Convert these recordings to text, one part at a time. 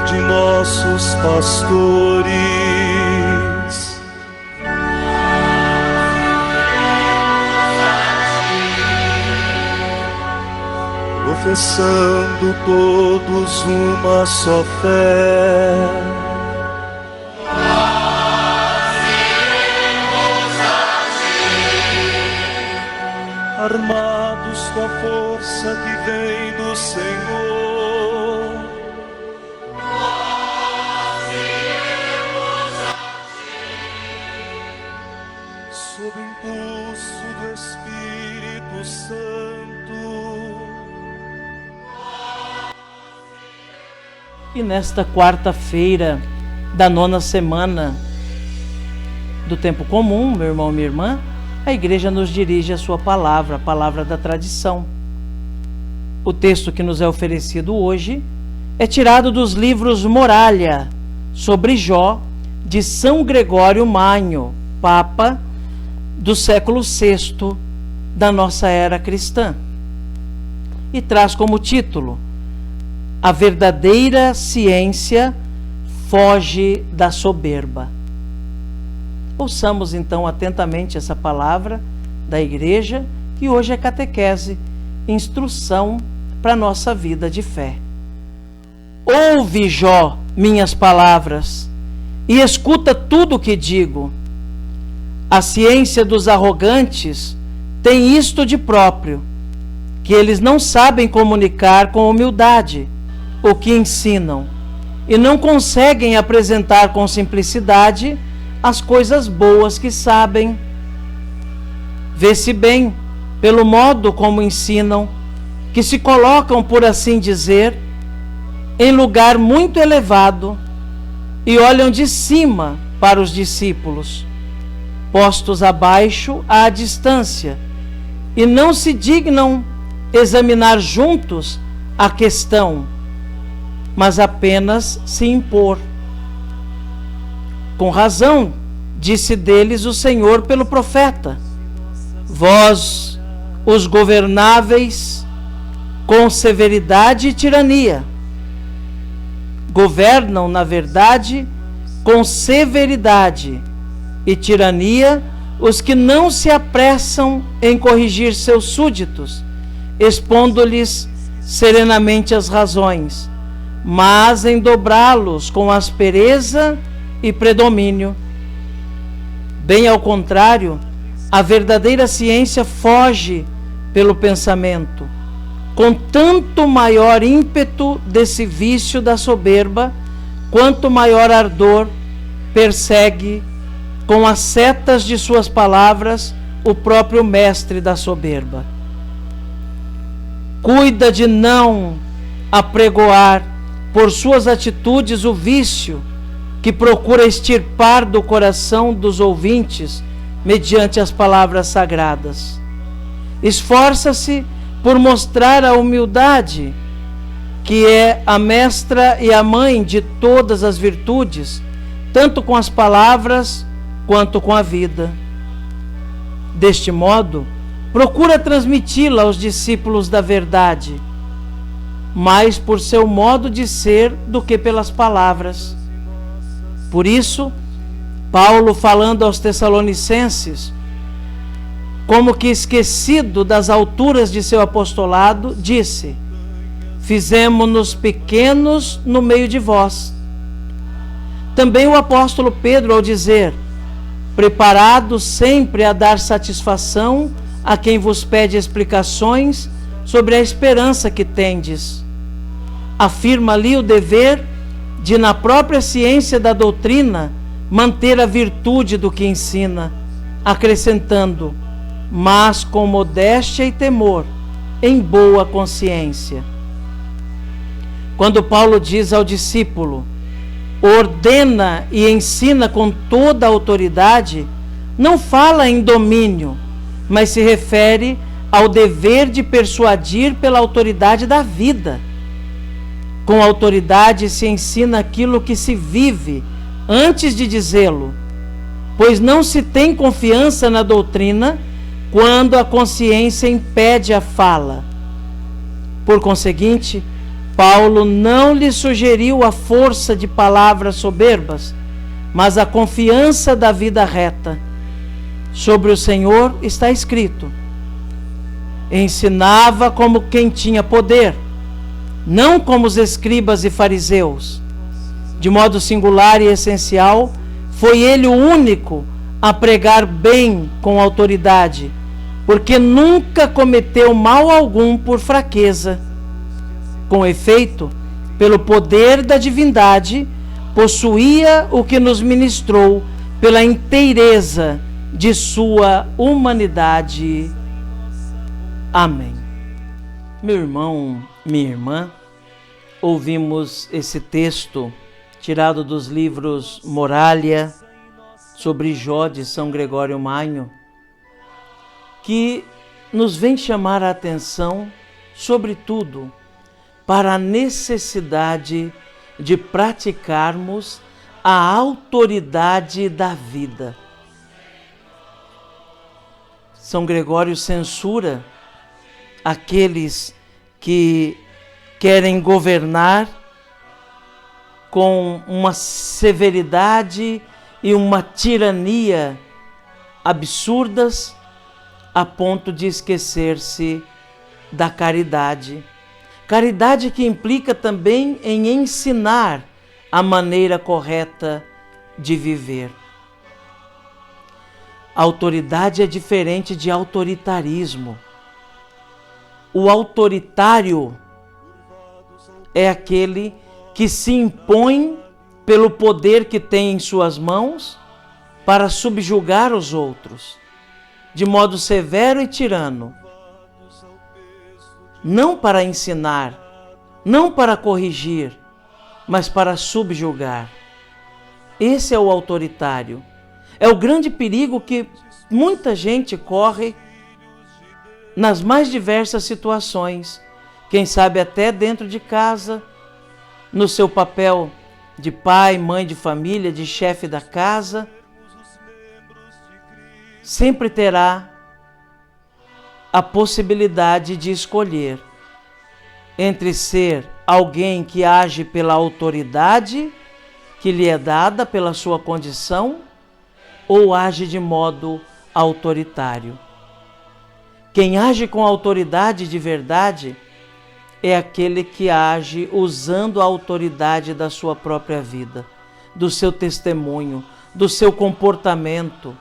de nossos pastores. Professando todos uma só fé, armados com a força que vem do Senhor, nós iremos a ti, sob o impulso do Espírito Santo. E nesta quarta-feira da 9ª semana do tempo comum, meu irmão e minha irmã, a igreja nos dirige a sua palavra, a palavra da tradição. O texto que nos é oferecido hoje é tirado dos livros Moralha sobre Jó, de São Gregório Magno, Papa do século VI da nossa era cristã. E traz como título: A verdadeira ciência foge da soberba. Ouçamos então atentamente essa palavra da igreja, que hoje é catequese, instrução para a nossa vida de fé. Ouve, Jó, minhas palavras, e escuta tudo o que digo. A ciência dos arrogantes tem isto de próprio, que eles não sabem comunicar com humildade o que ensinam, e não conseguem apresentar com simplicidade as coisas boas que sabem. Vê-se bem, pelo modo como ensinam, que se colocam, por assim dizer, em lugar muito elevado e olham de cima para os discípulos, postos abaixo à distância, e não se dignam examinar juntos a questão, mas apenas se impor. Com razão, disse deles o Senhor pelo profeta: vós, os governáveis, com severidade e tirania, governam, na verdade, com severidade e tirania os que não se apressam em corrigir seus súditos, expondo-lhes serenamente as razões, mas em dobrá-los com aspereza e predomínio. Bem ao contrário, a verdadeira ciência foge pelo pensamento, com tanto maior ímpeto desse vício da soberba, quanto maior ardor persegue com as setas de suas palavras o próprio mestre da soberba. Cuida de não apregoar por suas atitudes o vício que procura extirpar do coração dos ouvintes mediante as palavras sagradas. Esforça-se por mostrar a humildade, que é a mestra e a mãe de todas as virtudes, tanto com as palavras quanto com a vida. Deste modo, procura transmiti-la aos discípulos da verdade, mais por seu modo de ser do que pelas palavras. Por isso, Paulo, falando aos Tessalonicenses, como que esquecido das alturas de seu apostolado, disse: fizemo-nos pequenos no meio de vós. Também o apóstolo Pedro, ao dizer: preparado sempre a dar satisfação a quem vos pede explicações sobre a esperança que tendes, afirma ali o dever de, na própria ciência da doutrina, manter a virtude do que ensina, acrescentando: mas com modéstia e temor, em boa consciência. Quando Paulo diz ao discípulo: ordena e ensina com toda a autoridade, não fala em domínio, mas se refere ao dever de persuadir pela autoridade da vida. Com autoridade se ensina aquilo que se vive antes de dizê-lo, pois não se tem confiança na doutrina quando a consciência impede a fala. Por conseguinte, Paulo não lhe sugeriu a força de palavras soberbas, mas a confiança da vida reta. Sobre o Senhor está escrito: ensinava como quem tinha poder, não como os escribas e fariseus. De modo singular e essencial, foi ele o único a pregar bem com autoridade, porque nunca cometeu mal algum por fraqueza. Com efeito, pelo poder da divindade, possuía o que nos ministrou pela inteireza de sua humanidade. Amém. Meu irmão, minha irmã, ouvimos esse texto tirado dos livros Moralia, sobre Jó, de São Gregório Magno, que nos vem chamar a atenção, sobretudo, para a necessidade de praticarmos a autoridade da vida. São Gregório censura aqueles que querem governar com uma severidade e uma tirania absurdas, a ponto de esquecer-se da caridade. Caridade que implica também em ensinar a maneira correta de viver. Autoridade é diferente de autoritarismo. O autoritário é aquele que se impõe pelo poder que tem em suas mãos para subjugar os outros, de modo severo e tirano. Não para ensinar, não para corrigir, mas para subjugar. Esse é o autoritário. É o grande perigo que muita gente corre nas mais diversas situações, quem sabe até dentro de casa, no seu papel de pai, mãe de família, de chefe da casa. Sempre terá a possibilidade de escolher entre ser alguém que age pela autoridade que lhe é dada pela sua condição ou age de modo autoritário. Quem age com autoridade de verdade é aquele que age usando a autoridade da sua própria vida, do seu testemunho, do seu comportamento,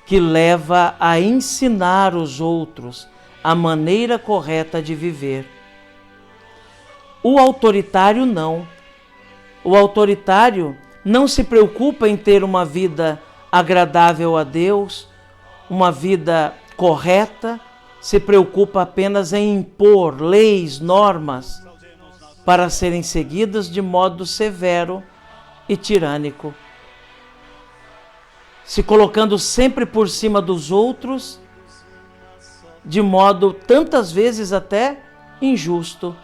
que leva a ensinar os outros a maneira correta de viver. O autoritário não. O autoritário não se preocupa em ter uma vida agradável a Deus, uma vida correta, se preocupa apenas em impor leis, normas, para serem seguidas de modo severo e tirânico, se colocando sempre por cima dos outros, de modo tantas vezes até injusto.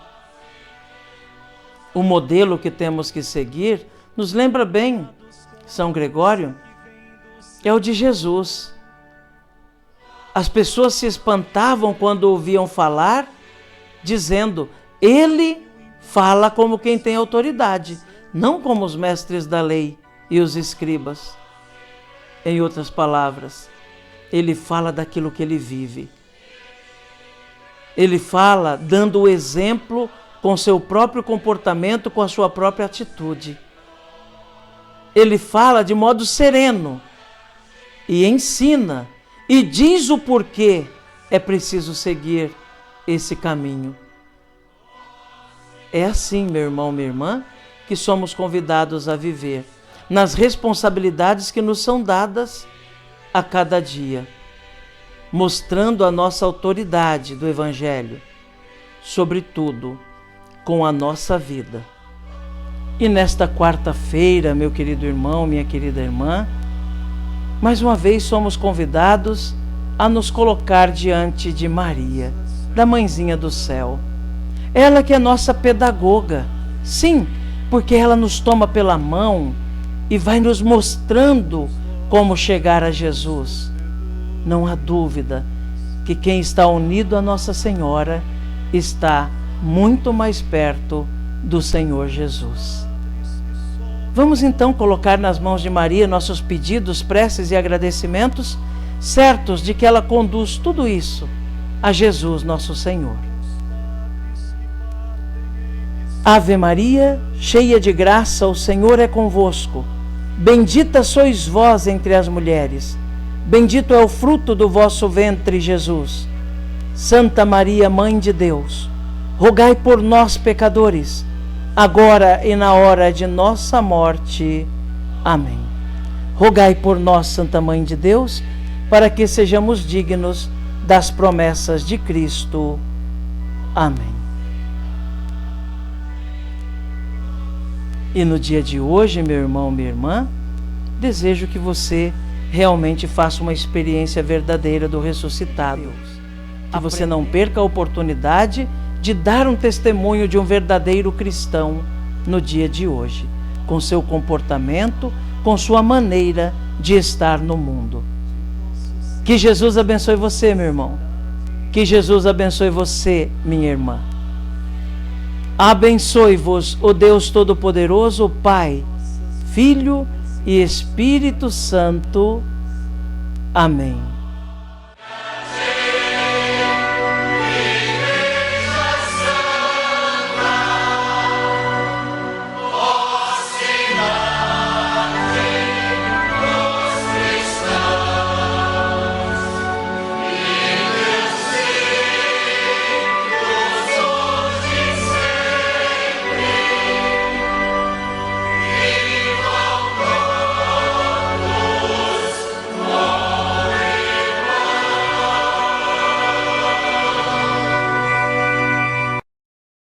O modelo que temos que seguir, nos lembra bem São Gregório, é o de Jesus. As pessoas se espantavam quando ouviam falar, dizendo: ele fala como quem tem autoridade, não como os mestres da lei e os escribas. Em outras palavras, ele fala daquilo que ele vive. Ele fala dando o exemplo com seu próprio comportamento, com a sua própria atitude. Ele fala de modo sereno e ensina e diz o porquê é preciso seguir esse caminho. É assim, meu irmão, minha irmã, que somos convidados a viver, nas responsabilidades que nos são dadas a cada dia, mostrando a nossa autoridade do Evangelho, sobretudo com a nossa vida. E nesta quarta-feira, meu querido irmão, minha querida irmã, mais uma vez somos convidados a nos colocar diante de Maria, da Mãezinha do Céu. Ela que é nossa pedagoga, sim, porque ela nos toma pela mão e vai nos mostrando como chegar a Jesus. Não há dúvida que quem está unido a Nossa Senhora está muito mais perto do Senhor Jesus. Vamos então colocar nas mãos de Maria nossos pedidos, preces e agradecimentos, certos de que ela conduz tudo isso a Jesus nosso Senhor. Ave Maria, cheia de graça, o Senhor é convosco. Bendita sois vós entre as mulheres. Bendito é o fruto do vosso ventre, Jesus. Santa Maria, Mãe de Deus, rogai por nós, pecadores, agora e na hora de nossa morte. Amém. Rogai por nós, Santa Mãe de Deus, para que sejamos dignos das promessas de Cristo. Amém. E no dia de hoje, meu irmão, minha irmã, desejo que você realmente faça uma experiência verdadeira do ressuscitado. Que você não perca a oportunidade de dar um testemunho de um verdadeiro cristão no dia de hoje, com seu comportamento, com sua maneira de estar no mundo. Que Jesus abençoe você, meu irmão. Que Jesus abençoe você, minha irmã. Abençoe-vos o Deus Todo-Poderoso, o Pai, Filho e Espírito Santo. Amém.